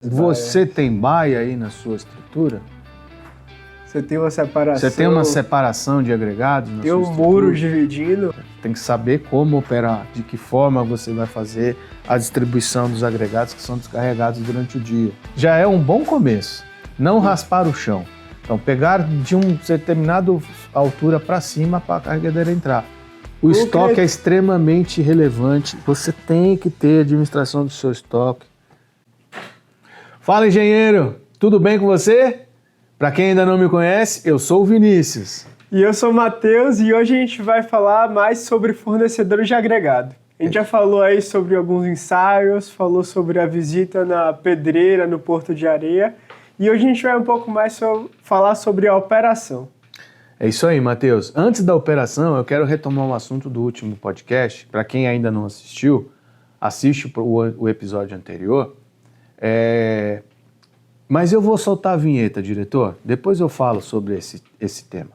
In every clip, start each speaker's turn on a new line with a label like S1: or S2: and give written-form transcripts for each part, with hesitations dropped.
S1: Você tem baia aí na sua estrutura?
S2: Você tem uma separação.
S1: Você tem uma separação de agregados na
S2: tem
S1: sua
S2: estrutura? Tem um muro dividindo.
S1: Tem que saber como operar, de que forma você vai fazer a distribuição dos agregados que são descarregados durante o dia. Já é um bom começo. Não raspar o chão. Então, pegar de uma determinada altura para cima para a carregadeira entrar. O estoque é extremamente relevante. Você tem que ter administração do seu estoque. Fala, engenheiro! Tudo bem com você? Para quem ainda não me conhece, eu sou o Vinícius.
S2: E eu sou o Matheus e hoje a gente vai falar mais sobre fornecedores de agregado. A gente já falou aí sobre alguns ensaios, falou sobre a visita na pedreira, no Porto de Areia. E hoje a gente vai um pouco mais falar sobre a operação.
S1: É isso aí, Matheus. Antes da operação, eu quero retomar um assunto do último podcast. Para quem ainda não assistiu, assiste o episódio anterior. Mas eu vou soltar a vinheta, diretor. Depois eu falo sobre esse tema.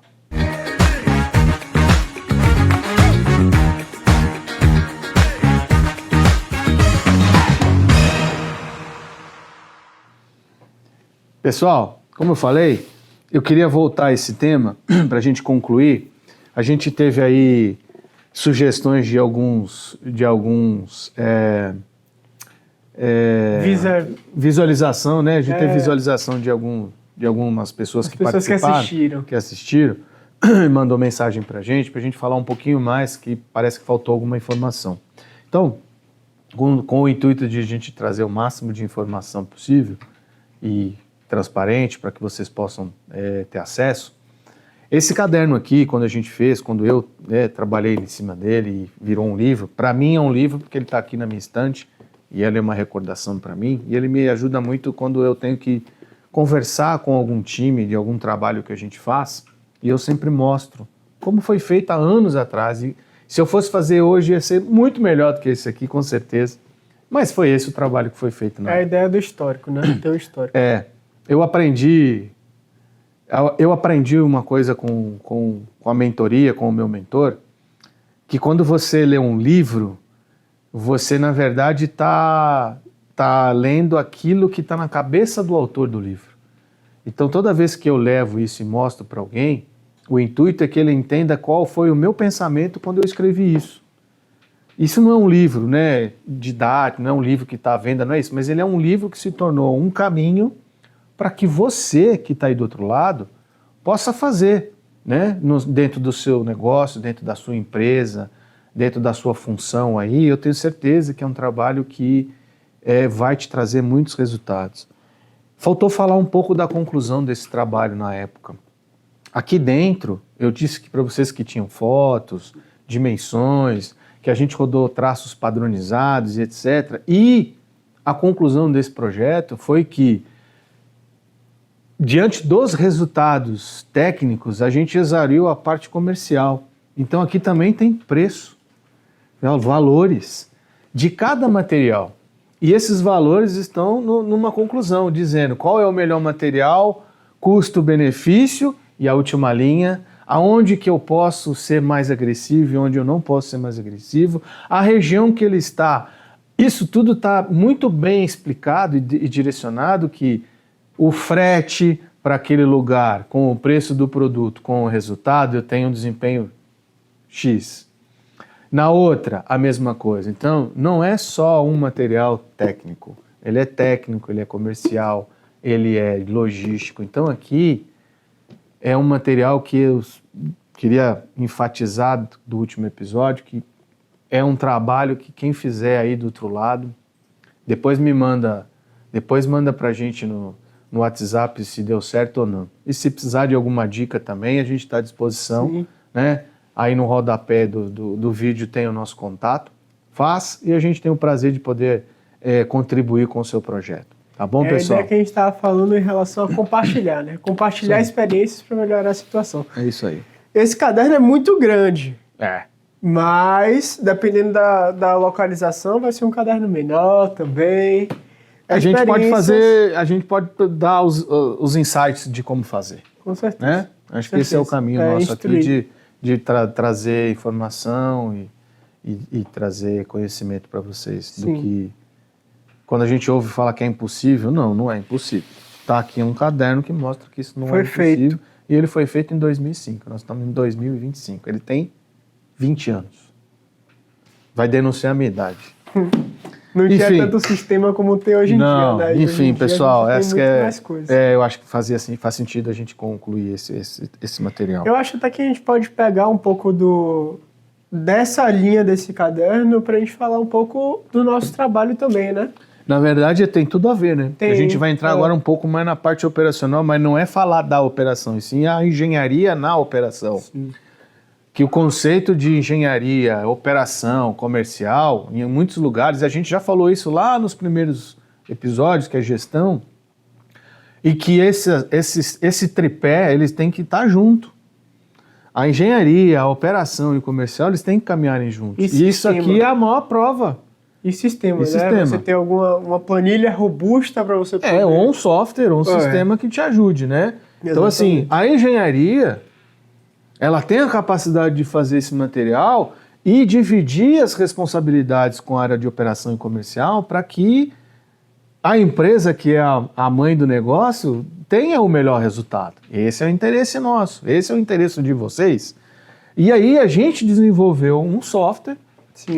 S1: Pessoal, como eu falei, eu queria voltar a esse tema para a gente concluir. A gente teve aí sugestões de alguns visualização, né? A gente teve visualização de algumas pessoas que participaram, que assistiram, mandou mensagem para a gente falar um pouquinho mais, que parece que faltou alguma informação. Então, com o intuito de a gente trazer o máximo de informação possível e transparente para que vocês possam ter acesso, esse caderno aqui, quando eu trabalhei em cima dele e virou um livro, para mim é um livro porque ele está aqui na minha estante, e ele é uma recordação para mim, e ele me ajuda muito quando eu tenho que conversar com algum time de algum trabalho que a gente faz, e eu sempre mostro como foi feito há anos atrás, e se eu fosse fazer hoje ia ser muito melhor do que esse aqui, com certeza, mas foi esse o trabalho que foi feito.
S2: É a ideia do histórico, né? Teu histórico.
S1: Eu aprendi uma coisa com a mentoria, com o meu mentor, que quando você lê um livro, você, na verdade, tá lendo aquilo que está na cabeça do autor do livro. Então, toda vez que eu levo isso e mostro para alguém, o intuito é que ele entenda qual foi o meu pensamento quando eu escrevi isso. Isso não é um livro, né, didático, não é um livro que está à venda, não é isso, mas ele é um livro que se tornou um caminho para que você, que está aí do outro lado, possa fazer, né, dentro do seu negócio, dentro da sua empresa, dentro da sua função aí. Eu tenho certeza que é um trabalho que vai te trazer muitos resultados. Faltou falar um pouco da conclusão desse trabalho na época. Aqui dentro, eu disse que para vocês que tinham fotos, dimensões, que a gente rodou traços padronizados e etc. E a conclusão desse projeto foi que, diante dos resultados técnicos, a gente exauriu a parte comercial. Então aqui também tem preço, valores de cada material. E esses valores estão numa conclusão, dizendo qual é o melhor material, custo-benefício e a última linha, aonde que eu posso ser mais agressivo e onde eu não posso ser mais agressivo, a região que ele está. Isso tudo está muito bem explicado e direcionado, que o frete para aquele lugar, com o preço do produto, com o resultado, eu tenho um desempenho X. Na outra, a mesma coisa. Então, não é só um material técnico. Ele é técnico, ele é comercial, ele é logístico. Então, aqui é um material que eu queria enfatizar do último episódio, que é um trabalho que quem fizer aí do outro lado, depois manda pra gente no WhatsApp se deu certo ou não. E se precisar de alguma dica também, a gente está à disposição, né? Aí no rodapé do vídeo tem o nosso contato. Faz e a gente tem o prazer de poder contribuir com o seu projeto. Tá bom, pessoal?
S2: É a ideia que a gente estava falando em relação a compartilhar, né? Compartilhar experiências para melhorar a situação.
S1: É isso aí.
S2: Esse caderno é muito grande. Mas, dependendo da localização, vai ser um caderno menor também.
S1: A gente pode dar os insights de como fazer.
S2: Com certeza.
S1: Né? Acho que esse é o caminho nosso aqui de trazer informação e trazer conhecimento para vocês Quando a gente ouve falar que é impossível, não é impossível. Está aqui um caderno que mostra que isso não é impossível. Feito. E ele foi feito em 2005. Nós estamos em 2025. Ele tem 20 anos. Vai denunciar a minha idade.
S2: Não tinha tanto sistema como tem hoje em dia, né?
S1: Enfim, pessoal, essa eu acho que faz sentido a gente concluir esse material.
S2: Eu acho até que a gente pode pegar um pouco dessa linha desse caderno para a gente falar um pouco do nosso trabalho também, né?
S1: Na verdade, tem tudo a ver, né? A gente vai entrar agora um pouco mais na parte operacional, mas não é falar da operação, e sim a engenharia na operação. Sim. Que o conceito de engenharia, operação, comercial, em muitos lugares, a gente já falou isso lá nos primeiros episódios, que é gestão, e que esse tripé, eles têm que estar junto. A engenharia, a operação e o comercial, eles têm que caminharem juntos. E isso aqui é a maior prova.
S2: E sistema, né? Você tem uma planilha robusta para você poder...
S1: ou um software, ou um sistema que te ajude, né? Exatamente. Então, assim, a engenharia, ela tem a capacidade de fazer esse material e dividir as responsabilidades com a área de operação e comercial para que a empresa, que é a mãe do negócio, tenha o melhor resultado. Esse é o interesse nosso, esse é o interesse de vocês. E aí a gente desenvolveu um software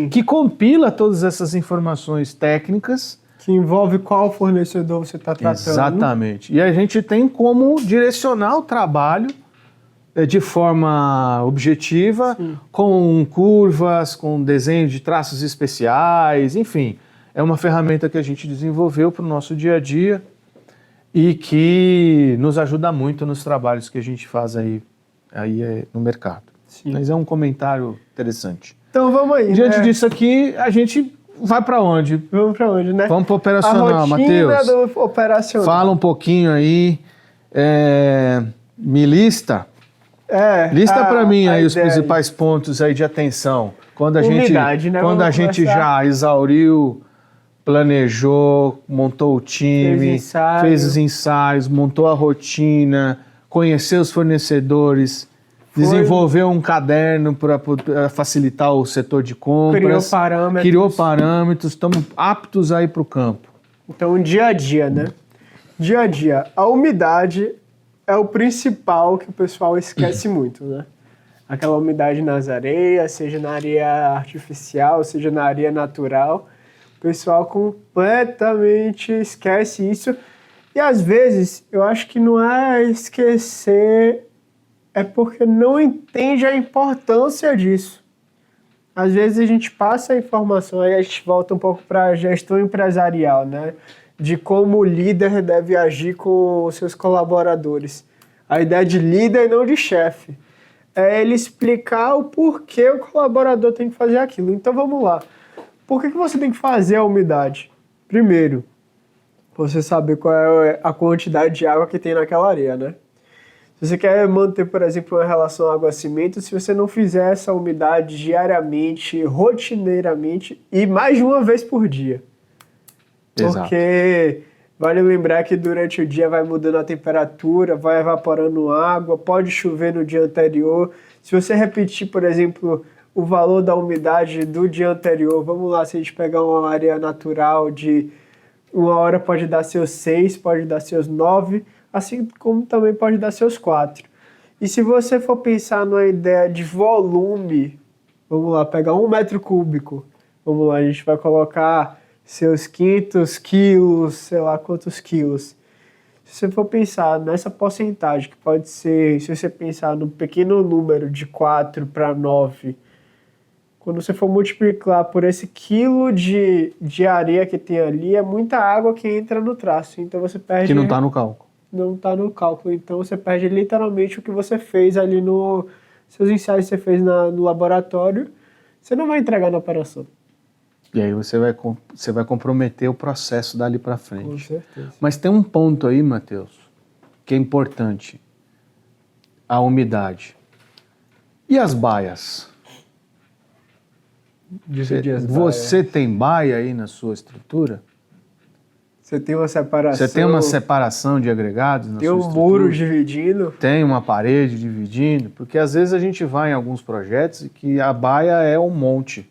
S1: que compila todas essas informações técnicas.
S2: Que envolve qual fornecedor você está tratando.
S1: Exatamente. E a gente tem como direcionar o trabalho de forma objetiva, com curvas, com desenho de traços especiais, enfim. É uma ferramenta que a gente desenvolveu para o nosso dia a dia e que nos ajuda muito nos trabalhos que a gente faz aí no mercado. Sim. Mas é um comentário interessante.
S2: Então vamos aí.
S1: Diante disso aqui, a gente vai para onde?
S2: Vamos para onde, né?
S1: Vamos para o operacional, Matheus.
S2: A rotina do operacional.
S1: Fala um pouquinho aí, me lista para mim aí os principais pontos aí de atenção. Quando a gente já exauriu, planejou, montou o time, fez os ensaios, montou a rotina, conheceu os fornecedores, desenvolveu um caderno para facilitar o setor de compras. Criou parâmetros, estamos aptos a ir para o campo.
S2: Então, dia a dia, né? Dia a dia. A umidade é o principal que o pessoal esquece muito, né? Aquela umidade nas areias, seja na areia artificial, seja na areia natural. O pessoal completamente esquece isso. E às vezes, eu acho que não é esquecer, é porque não entende a importância disso. Às vezes a gente passa a informação, aí a gente volta um pouco para a gestão empresarial, né? De como o líder deve agir com os seus colaboradores. A ideia de líder e não de chefe. É ele explicar o porquê o colaborador tem que fazer aquilo. Então vamos lá. Por que você tem que fazer a umidade? Primeiro, você saber qual é a quantidade de água que tem naquela areia, né? Se você quer manter, por exemplo, uma relação água-cimento, se você não fizer essa umidade diariamente, rotineiramente e mais de uma vez por dia.
S1: Exato.
S2: Porque vale lembrar que durante o dia vai mudando a temperatura, vai evaporando água, pode chover no dia anterior. Se você repetir, por exemplo, o valor da umidade do dia anterior, vamos lá, se a gente pegar uma área natural de uma hora pode dar seus 6, pode dar seus 9, assim como também pode dar seus 4. E se você for pensar numa ideia de volume, vamos lá, pegar 1 metro cúbico, vamos lá, a gente vai colocar seus 500 quilos, sei lá quantos quilos. Se você for pensar nessa porcentagem, que pode ser, se você pensar no pequeno número de 4 para 9, quando você for multiplicar por esse quilo de areia que tem ali, é muita água que entra no traço. Então você perde...
S1: Que não está no cálculo.
S2: Não está no cálculo. Então você perde literalmente o que você fez ali seus ensaios que você fez no laboratório, você não vai entregar na operação.
S1: E aí você vai comprometer o processo dali para frente.
S2: Com certeza.
S1: Mas tem um ponto aí, Matheus, que é importante. A umidade. E as baias? Você tem baia aí na sua estrutura?
S2: Você tem uma separação?
S1: Você tem uma separação de agregados na sua estrutura?
S2: Tem um muro dividindo?
S1: Tem uma parede dividindo? Porque às vezes a gente vai em alguns projetos e que a baia é um monte.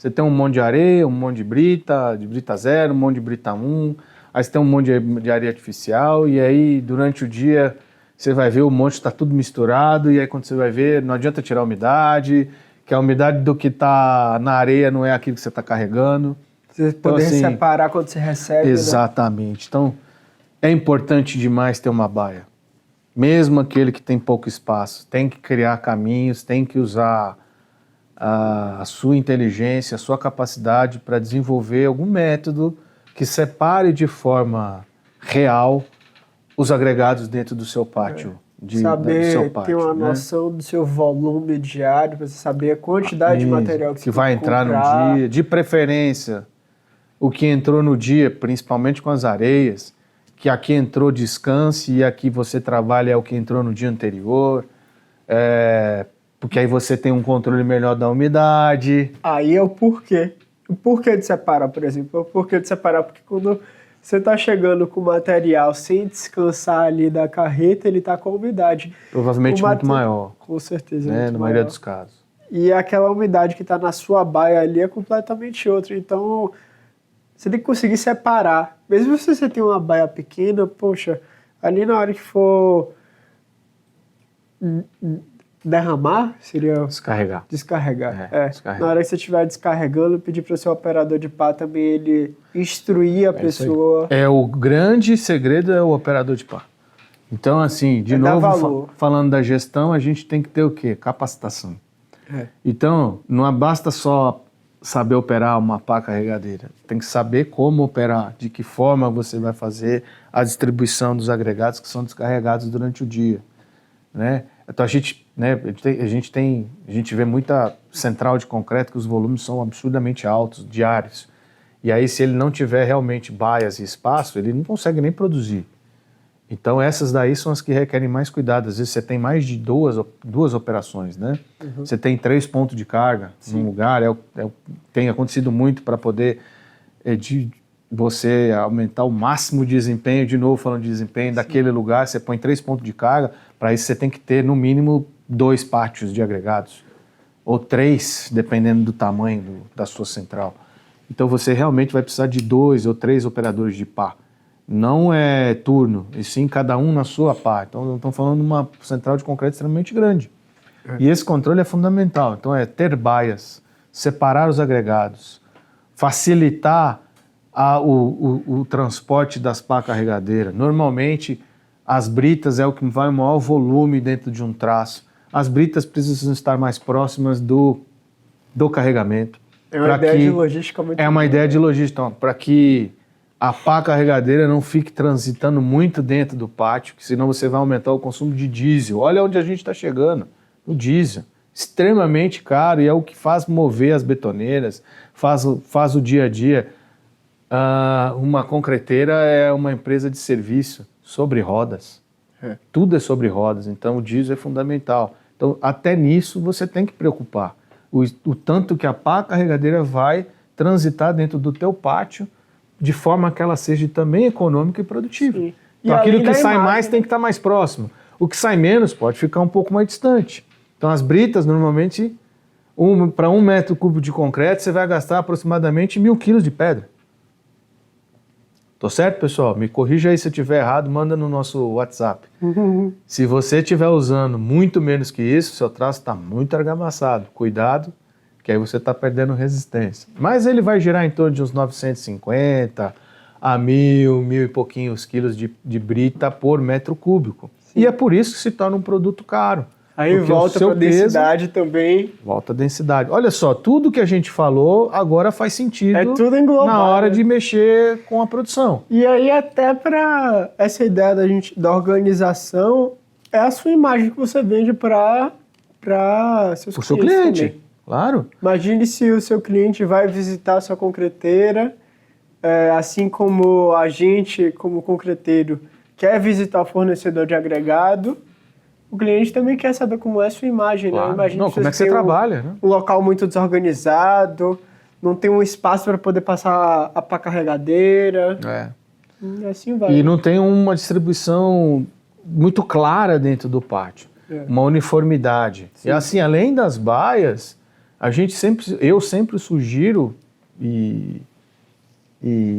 S1: Você tem um monte de areia, um monte de brita 0, um monte de brita 1, aí você tem um monte de areia artificial, e aí durante o dia você vai ver o monte está tudo misturado, e aí quando você vai ver, não adianta tirar a umidade, que a umidade do que está na areia não é aquilo que você está carregando.
S2: Você poder
S1: assim,
S2: separar quando você recebe.
S1: Exatamente. Né? Então, é importante demais ter uma baia. Mesmo aquele que tem pouco espaço, tem que criar caminhos, tem que usar a sua inteligência, a sua capacidade para desenvolver algum método que separe de forma real os agregados dentro do seu pátio. Do seu pátio,
S2: ter uma noção do seu volume diário, para você saber a quantidade de material que você
S1: vai entrar no dia, de preferência o que entrou no dia, principalmente com as areias, que aqui entrou descanse e aqui você trabalha é o que entrou no dia anterior, porque aí você tem um controle melhor da umidade.
S2: Aí é o porquê. O porquê de separar, por exemplo. O porquê de separar, porque quando você está chegando com o material sem descansar ali da carreta, ele está com a umidade.
S1: Provavelmente muito maior.
S2: Com certeza.
S1: Na maioria dos casos.
S2: E aquela umidade que está na sua baia ali é completamente outra. Então, você tem que conseguir separar. Mesmo se você tem uma baia pequena, poxa, ali na hora que for derramar, seria...
S1: Descarregar.
S2: Descarregar.
S1: Descarregar.
S2: Na hora que você estiver descarregando, pedir para o seu operador de pá também ele instruir a pessoa.
S1: O grande segredo é o operador de pá. Então, assim, de novo, falando da gestão, a gente tem que ter o quê? Capacitação. Então, não basta só saber operar uma pá carregadeira. Tem que saber como operar, de que forma você vai fazer a distribuição dos agregados que são descarregados durante o dia, né? Então a gente vê muita central de concreto que os volumes são absurdamente altos, diários. E aí se ele não tiver realmente baias e espaço, ele não consegue nem produzir. Então essas daí são as que requerem mais cuidado. Às vezes você tem mais de duas operações, né? Uhum. Você tem 3 pontos de carga num lugar, tem acontecido muito para poder você aumentar o máximo de desempenho, de novo falando de desempenho, daquele lugar, você põe 3 pontos de carga, para isso você tem que ter no mínimo 2 pátios de agregados, ou 3, dependendo do tamanho da sua central. Então você realmente vai precisar de 2 ou 3 operadores de pá. Não é turno, e sim cada um na sua pá. Então estamos falando de uma central de concreto extremamente grande. E esse controle é fundamental. Então é ter baias, separar os agregados, facilitar o transporte das pá carregadeiras. Normalmente as britas é o que vai o maior volume dentro de um traço. As britas precisam estar mais próximas do carregamento.
S2: É uma ideia de logística muito boa.
S1: É uma ideia de logística, para que a pá carregadeira não fique transitando muito dentro do pátio, que senão você vai aumentar o consumo de diesel. Olha onde a gente está chegando, o diesel. Extremamente caro e é o que faz mover as betoneiras, faz o dia a dia. Uma concreteira é uma empresa de serviço sobre rodas. Tudo é sobre rodas, então o diesel é fundamental. Então até nisso você tem que preocupar. O tanto que a pá carregadeira vai transitar dentro do teu pátio de forma que ela seja também econômica e produtiva. Sim. Então aquilo que sai mais tem que estar mais próximo. O que sai menos pode ficar um pouco mais distante. Então as britas normalmente, para 1 metro cúbico de concreto, você vai gastar aproximadamente 1.000 quilos de pedra. Tô certo, pessoal? Me corrija aí se eu estiver errado, manda no nosso WhatsApp. Uhum. Se você estiver usando muito menos que isso, seu traço está muito argamassado. Cuidado, que aí você está perdendo resistência. Mas ele vai girar em torno de uns 950 a 1.000 e pouquinhos quilos de brita por metro cúbico. Sim. E é por isso que se torna um produto caro.
S2: Aí volta para a densidade também.
S1: Volta a densidade. Olha só, tudo que a gente falou agora faz sentido.
S2: É tudo englobado,
S1: na hora de mexer com a produção.
S2: E aí até para essa ideia da organização, é a sua imagem que você vende para seus clientes.
S1: O seu cliente,
S2: também.
S1: Claro.
S2: Imagine se o seu cliente vai visitar a sua concreteira, assim como a gente, como concreteiro, quer visitar o fornecedor de agregado. O cliente também quer saber como é a sua imagem,
S1: claro.
S2: né? Imagina
S1: como é que você trabalha, né?
S2: Um local muito desorganizado, não tem um espaço para poder passar a pá carregadeira. E assim vai.
S1: E não tem uma distribuição muito clara dentro do pátio. Uma uniformidade. Sim. E assim, além das baias, eu sempre sugiro, e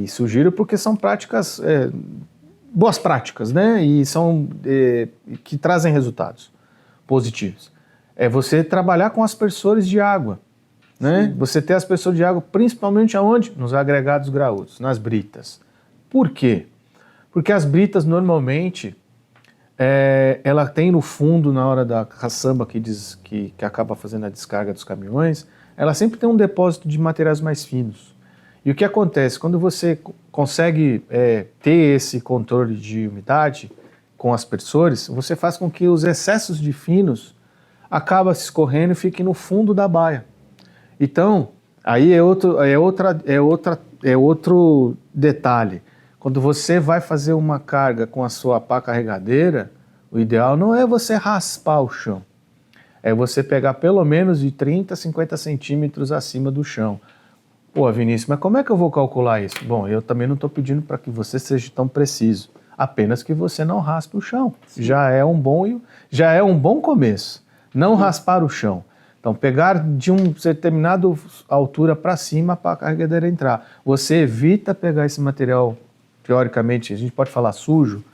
S1: sugiro porque são práticas, boas práticas, né? E são que trazem resultados positivos. É você trabalhar com aspersores de água, né?
S2: Sim.
S1: Você ter aspersor de água, principalmente aonde? Nos agregados graúdos, nas britas. Por quê? Porque as britas normalmente ela tem no fundo, na hora da caçamba que acaba fazendo a descarga dos caminhões, ela sempre tem um depósito de materiais mais finos. E o que acontece? Quando você consegue ter esse controle de umidade com aspersores, você faz com que os excessos de finos acabam se escorrendo e fiquem no fundo da baia. Então, aí é outro detalhe. Quando você vai fazer uma carga com a sua pá carregadeira, o ideal não é você raspar o chão. É você pegar pelo menos de 30 a 50 centímetros acima do chão. Pô, Vinícius, mas como é que eu vou calcular isso? Bom, eu também não estou pedindo para que você seja tão preciso. Apenas que você não raspe o chão. Já é um bom começo. Não raspar o chão. Então, pegar de uma determinada altura para cima para a carregadeira entrar. Você evita pegar esse material, teoricamente, a gente pode falar sujo,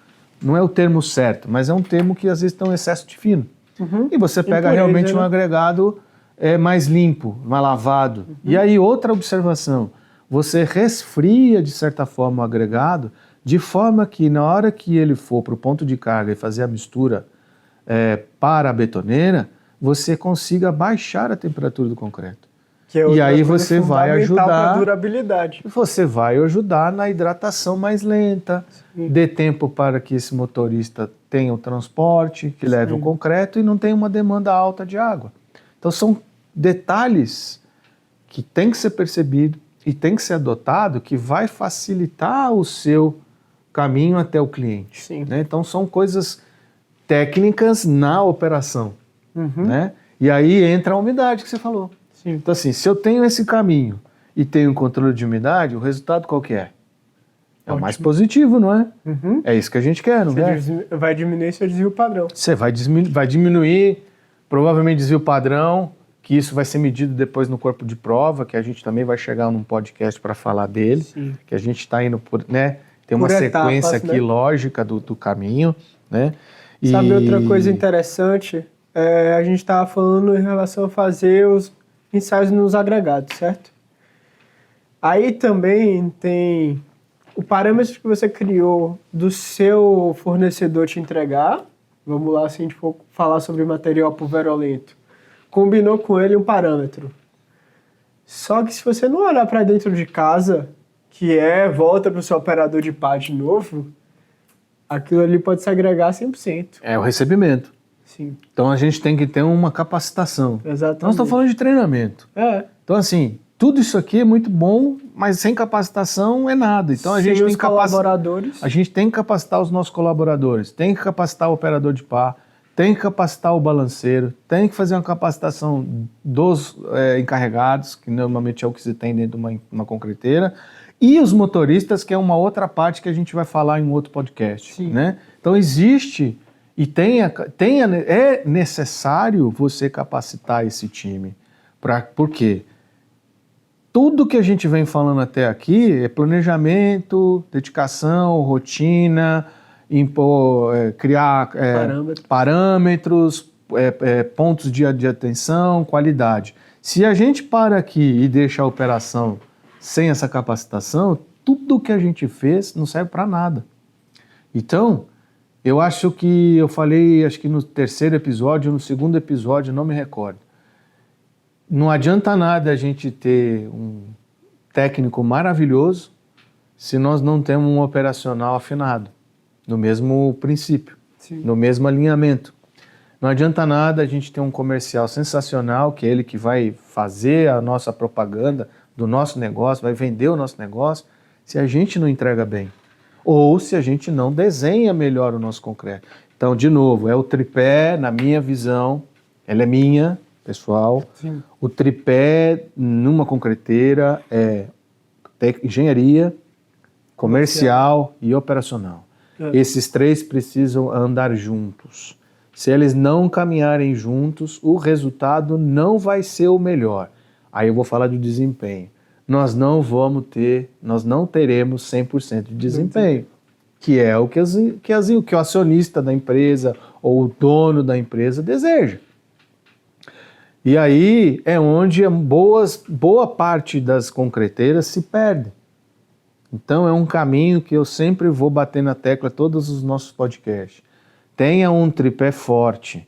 S1: não é o termo certo, mas é um termo que às vezes tem um excesso de fino. E você pega realmente um agregado mais limpo, mais lavado. E aí, outra observação, você resfria, de certa forma, o agregado, de forma que na hora que ele for para o ponto de carga e fazer a mistura para a betoneira, você consiga baixar a temperatura do concreto. E aí você vai ajudar
S2: a durabilidade.
S1: Você vai ajudar na hidratação mais lenta, dê tempo para que esse motorista tenha o transporte, que leve o concreto e não tenha uma demanda alta de água. Então são detalhes que tem que ser percebido e tem que ser adotado, que vai facilitar o seu caminho até o cliente. Né? Então são coisas técnicas na operação. Né? E aí entra a umidade que você falou. Então assim, se eu tenho esse caminho e tenho um controle de umidade, o resultado qual que é? É o mais positivo, não é? É isso que a gente quer, não é?
S2: Vai diminuir seu desvio padrão.
S1: Você vai diminuir, provavelmente, desvio padrão, que isso vai ser medido depois no corpo de prova, que a gente também vai chegar num podcast para falar dele, que a gente está indo por, né? Tem uma sequência etapas, aqui lógica do caminho, né?
S2: Sabe outra coisa interessante? A gente estava falando em relação a fazer os ensaios nos agregados, certo? Aí também tem o parâmetro que você criou do seu fornecedor te entregar. Vamos lá, se a gente for falar sobre material pulverulento. Combinou com ele um parâmetro. Só que se você não olhar para dentro de casa, que volta para o seu operador de pá de novo, aquilo ali pode se agregar 100%.
S1: É o recebimento.
S2: Sim.
S1: Então a gente tem que ter uma capacitação.
S2: Exatamente.
S1: Nós estamos falando de treinamento. Então assim, tudo isso aqui é muito bom, mas sem capacitação é nada. Então a gente tem
S2: colaboradores.
S1: A gente tem que capacitar os nossos colaboradores, tem que capacitar o operador de pá, tem que capacitar o balanceiro, tem que fazer uma capacitação dos encarregados, que normalmente é o que se tem dentro de uma concreteira, e os motoristas, que é uma outra parte que a gente vai falar em um outro podcast. Né? Então existe e é necessário você capacitar esse time. Por quê? Tudo que a gente vem falando até aqui é planejamento, dedicação, rotina, criar parâmetros, pontos de atenção, qualidade. Se a gente para aqui e deixa a operação sem essa capacitação, tudo que a gente fez não serve para nada. Então, eu acho que eu falei, acho que no terceiro episódio, no segundo episódio, não me recordo. Não adianta nada a gente ter um técnico maravilhoso se nós não temos um operacional afinado, no mesmo princípio, no mesmo alinhamento. Não adianta nada a gente ter um comercial sensacional, que é ele que vai fazer a nossa propaganda do nosso negócio, vai vender o nosso negócio, se a gente não entrega bem. Ou se a gente não desenha melhor o nosso concreto. Então, de novo, é o tripé, na minha visão, ela é minha, pessoal. O tripé numa concreteira é engenharia, comercial e operacional. Esses três precisam andar juntos. Se eles não caminharem juntos, o resultado não vai ser o melhor. Aí eu vou falar do desempenho. Nós não teremos 100% de desempenho, que é o que o acionista da empresa ou o dono da empresa deseja. E aí é onde boa parte das concreteiras se perde. Então é um caminho que eu sempre vou bater na tecla todos os nossos podcasts. Tenha um tripé forte,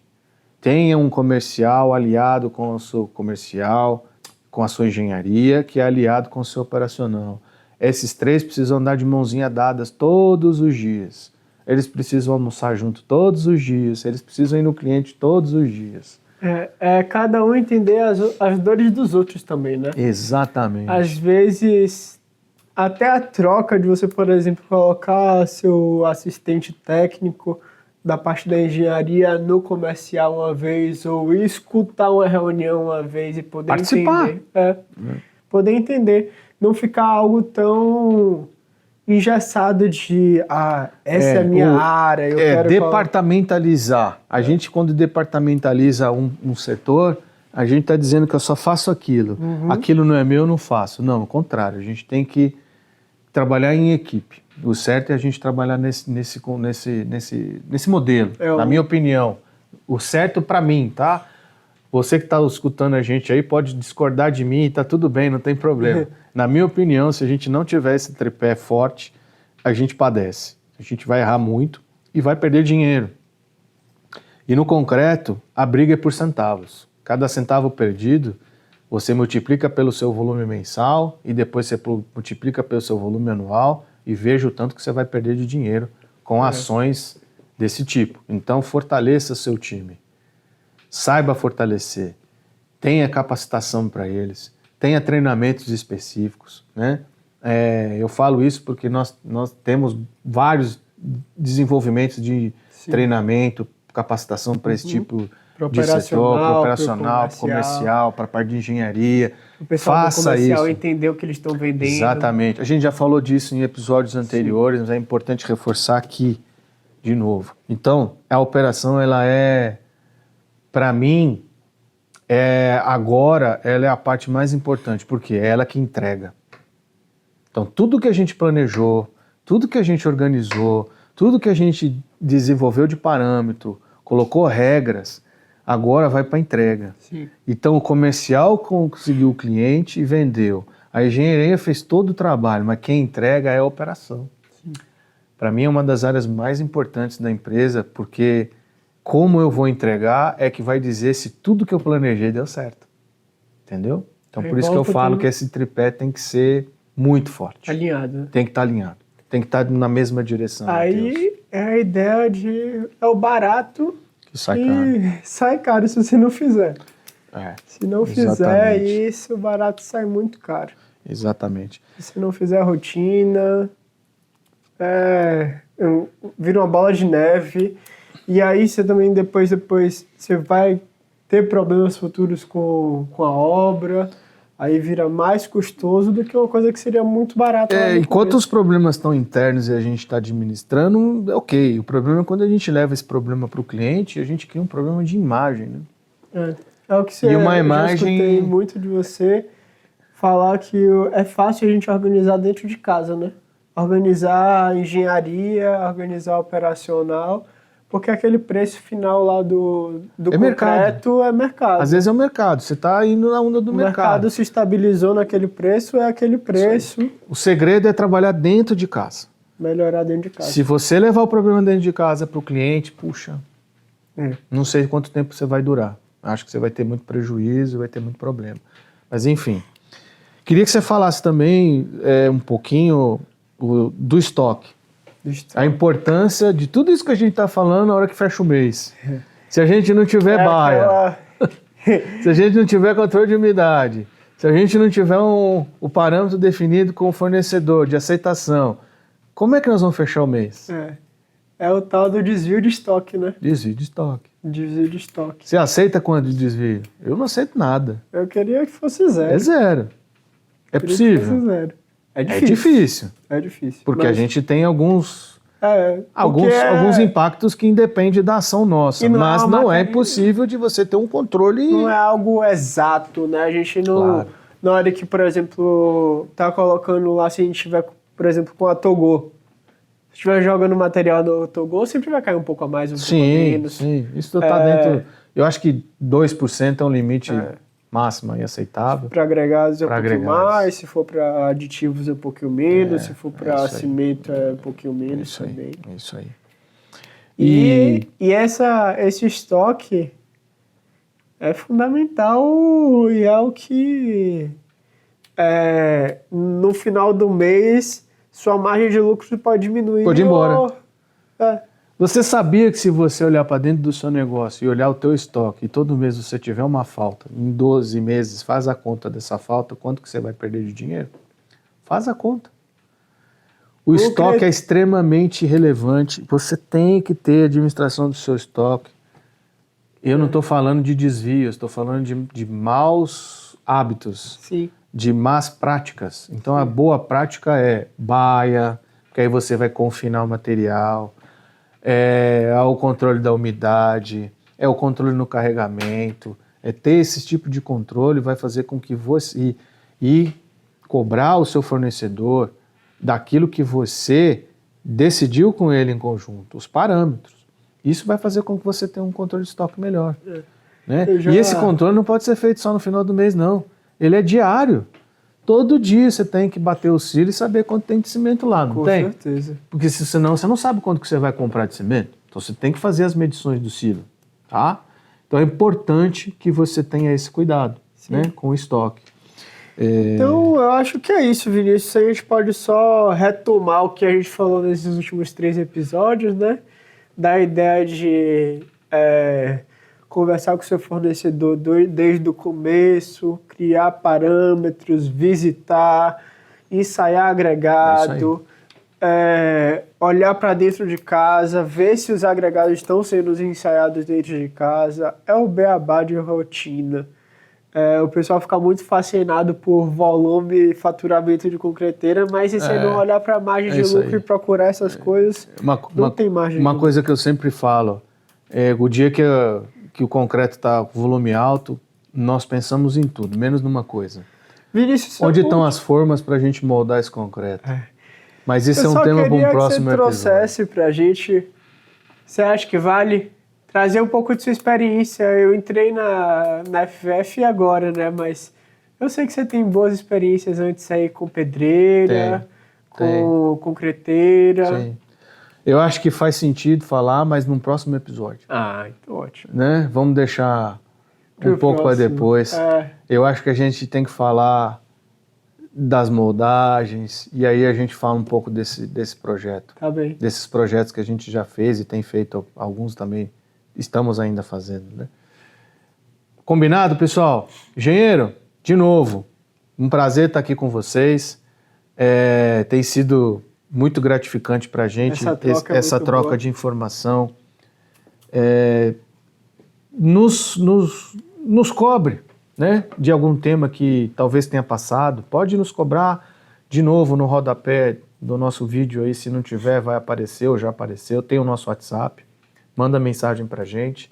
S1: tenha um comercial aliado com o seu comercial, com a sua engenharia, que é aliado com o seu operacional. Esses três precisam andar de mãozinha dadas todos os dias. Eles precisam almoçar junto todos os dias, eles precisam ir no cliente todos os dias.
S2: É cada um entender as dores dos outros também, né?
S1: Exatamente.
S2: Às vezes, até a troca de você, por exemplo, colocar seu assistente técnico da parte da engenharia no comercial uma vez, ou escutar uma reunião uma vez e poder
S1: participar.
S2: Entender. Poder entender. Não ficar algo tão engessado de essa é a minha área, eu quero
S1: departamentalizar. A gente, quando departamentaliza um setor, a gente está dizendo que eu só faço aquilo. Aquilo não é meu, eu não faço. Não, ao contrário, a gente tem que trabalhar em equipe. O certo é a gente trabalhar nesse modelo, na minha opinião. O certo para mim, tá? Você que está escutando a gente aí pode discordar de mim, tá tudo bem, não tem problema. Na minha opinião, se a gente não tiver esse tripé forte, a gente padece. A gente vai errar muito e vai perder dinheiro. E no concreto, a briga é por centavos. Cada centavo perdido, você multiplica pelo seu volume mensal e depois você multiplica pelo seu volume anual e veja o tanto que você vai perder de dinheiro com ações desse tipo. Então, fortaleça seu time. Saiba fortalecer. Tenha capacitação para eles. Tenha treinamentos específicos, né? Eu falo isso porque nós temos vários desenvolvimentos de treinamento, capacitação para esse tipo de setor, para operacional, para comercial, para a parte de engenharia.
S2: O pessoal
S1: Faça
S2: do comercial
S1: isso.
S2: entender o que eles estão vendendo.
S1: Exatamente. A gente já falou disso em episódios anteriores, mas é importante reforçar aqui de novo. Então, a operação, ela é, para mim, agora, ela é a parte mais importante, porque é ela que entrega. Então, tudo que a gente planejou, tudo que a gente organizou, tudo que a gente desenvolveu de parâmetro, colocou regras, agora vai para a entrega.
S2: Sim.
S1: Então, o comercial conseguiu o cliente e vendeu. A engenharia fez todo o trabalho, mas quem entrega é a operação. Para mim, é uma das áreas mais importantes da empresa, porque como eu vou entregar é que vai dizer se tudo que eu planejei deu certo. Entendeu? Então, por isso que eu falo que esse tripé tem que ser muito forte.
S2: Alinhado.
S1: Tem que estar alinhado. Tem que estar na mesma direção.
S2: Aí é a ideia de... É o barato
S1: que sai caro.
S2: Sai caro se você não fizer. Se não fizer isso, o barato sai muito caro.
S1: Exatamente.
S2: Se não fizer a rotina, vira uma bola de neve. E aí você também depois você vai ter problemas futuros com a obra. Aí vira mais custoso do que uma coisa que seria muito barata.
S1: Enquanto os problemas estão internos e a gente está administrando, é ok. O problema é quando a gente leva esse problema para o cliente e a gente cria um problema de imagem, né?
S2: É o que você...
S1: Eu
S2: já escutei muito de você falar que é fácil a gente organizar dentro de casa, né? Organizar a engenharia, organizar o operacional... Porque aquele preço final lá do concreto é mercado.
S1: Às vezes é o mercado, você está indo na onda do mercado.
S2: O mercado se estabilizou naquele preço, é aquele preço.
S1: O segredo é trabalhar dentro de casa.
S2: Melhorar dentro de casa.
S1: Se você levar o problema dentro de casa para o cliente, puxa, não sei quanto tempo você vai durar. Acho que você vai ter muito prejuízo, vai ter muito problema. Mas enfim, queria que você falasse também um pouquinho do estoque. A importância de tudo isso que a gente está falando na hora que fecha o mês. Se a gente não tiver baia, se a gente não tiver controle de umidade, se a gente não tiver o parâmetro definido com o fornecedor de aceitação, como é que nós vamos fechar o mês?
S2: É o tal do desvio de estoque, né?
S1: Desvio de estoque.
S2: Desvio de estoque.
S1: Você aceita quanto de desvio? Eu não aceito nada.
S2: Eu queria que fosse zero.
S1: É zero. É possível.
S2: Zero.
S1: É difícil.
S2: É difícil.
S1: Porque a gente tem alguns Alguns impactos que independem da ação nossa, mas não é impossível de você ter um controle...
S2: Não é algo exato, né? A gente não... Claro. Na hora que, por exemplo, tá colocando lá, se a gente tiver, por exemplo, com a Togo, se estiver jogando material no Togo, sempre vai cair um pouco a mais, um pouco a menos.
S1: Sim, isso tá dentro... Eu acho que 2% é um limite máximo e aceitável.
S2: Para agregados é um pouquinho mais, se for para aditivos é um pouquinho menos, se for para cimento é um pouquinho menos também.
S1: É isso aí.
S2: E esse estoque é fundamental e é o que no final do mês sua margem de lucro pode diminuir.
S1: Pode ir embora. Você sabia que se você olhar para dentro do seu negócio e olhar o teu estoque e todo mês você tiver uma falta, em 12 meses, faz a conta dessa falta, quanto que você vai perder de dinheiro? Faz a conta. O estoque é extremamente relevante. Você tem que ter administração do seu estoque. Eu não estou falando de desvios, estou falando de maus hábitos, de más práticas. Então a boa prática é baia, porque aí você vai confinar o material, é o controle da umidade, é o controle no carregamento, ter esse tipo de controle vai fazer com que você e cobrar o seu fornecedor daquilo que você decidiu com ele em conjunto, os parâmetros. Isso vai fazer com que você tenha um controle de estoque melhor. Né? E esse controle não pode ser feito só no final do mês, não. Ele é diário. Todo dia você tem que bater o silo e saber quanto tem de cimento lá, não tem?
S2: Com certeza.
S1: Porque senão você não sabe quanto que você vai comprar de cimento. Então você tem que fazer as medições do silo, tá? Então é importante que você tenha esse cuidado, né, com o estoque.
S2: Então eu acho que é isso, Vinícius. A gente pode só retomar o que a gente falou nesses últimos 3 episódios, né? Da ideia de conversar com o seu fornecedor desde o começo, criar parâmetros, visitar, ensaiar agregado, olhar para dentro de casa, ver se os agregados estão sendo ensaiados dentro de casa. É o beabá de rotina. O pessoal fica muito fascinado por volume e faturamento de concreteira, mas se você não olhar para a margem de lucro e procurar essas coisas, não tem margem de lucro.
S1: Uma coisa que eu sempre falo, o dia que o concreto está com volume alto, nós pensamos em tudo, menos numa coisa.
S2: Vinícius,
S1: onde estão as formas para a gente moldar esse concreto? Mas esse é um tema para um próximo episódio. Eu só queria que você trouxesse
S2: para a gente, você acha que vale trazer um pouco de sua experiência? Eu entrei na FVF agora, né? Mas eu sei que você tem boas experiências antes aí com pedreira, com concreteira.
S1: Sim. Eu acho que faz sentido falar, mas num próximo episódio.
S2: Então ótimo.
S1: Né? Vamos deixar um pouco para depois. Eu acho que a gente tem que falar das moldagens, e aí a gente fala um pouco desse projeto.
S2: Tá bem.
S1: Desses projetos que a gente já fez e tem feito, alguns também estamos ainda fazendo, né? Combinado, pessoal? Engenheiro, de novo, um prazer estar aqui com vocês. Tem sido muito gratificante para a gente essa troca de informação. Nos cobre, né, de algum tema que talvez tenha passado. Pode nos cobrar de novo no rodapé do nosso vídeo aí. Se não tiver, vai aparecer ou já apareceu. Tem o nosso WhatsApp. Manda mensagem para a gente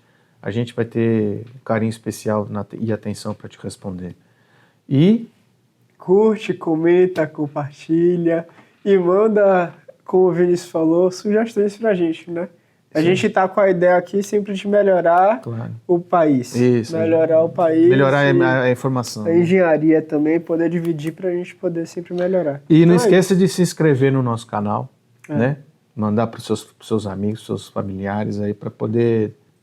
S1: vai ter um carinho especial e atenção para te responder. E
S2: curte, comenta, compartilha e manda, como o Vinícius falou, sugestões para a gente, né? A gente está com a ideia aqui sempre de melhorar o país.
S1: Isso,
S2: melhorar o país.
S1: Melhorar a informação.
S2: A engenharia também, poder dividir para a gente poder sempre melhorar.
S1: E não esqueça de se inscrever no nosso canal, né? Mandar para os seus amigos, seus familiares aí, para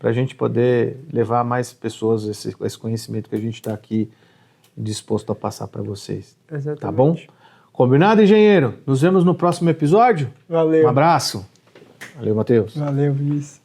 S1: a gente poder levar a mais pessoas esse conhecimento que a gente está aqui disposto a passar para vocês.
S2: Exatamente.
S1: Tá bom? Combinado, engenheiro? Nos vemos no próximo episódio?
S2: Valeu.
S1: Um abraço. Valeu, Matheus.
S2: Valeu, Vinícius.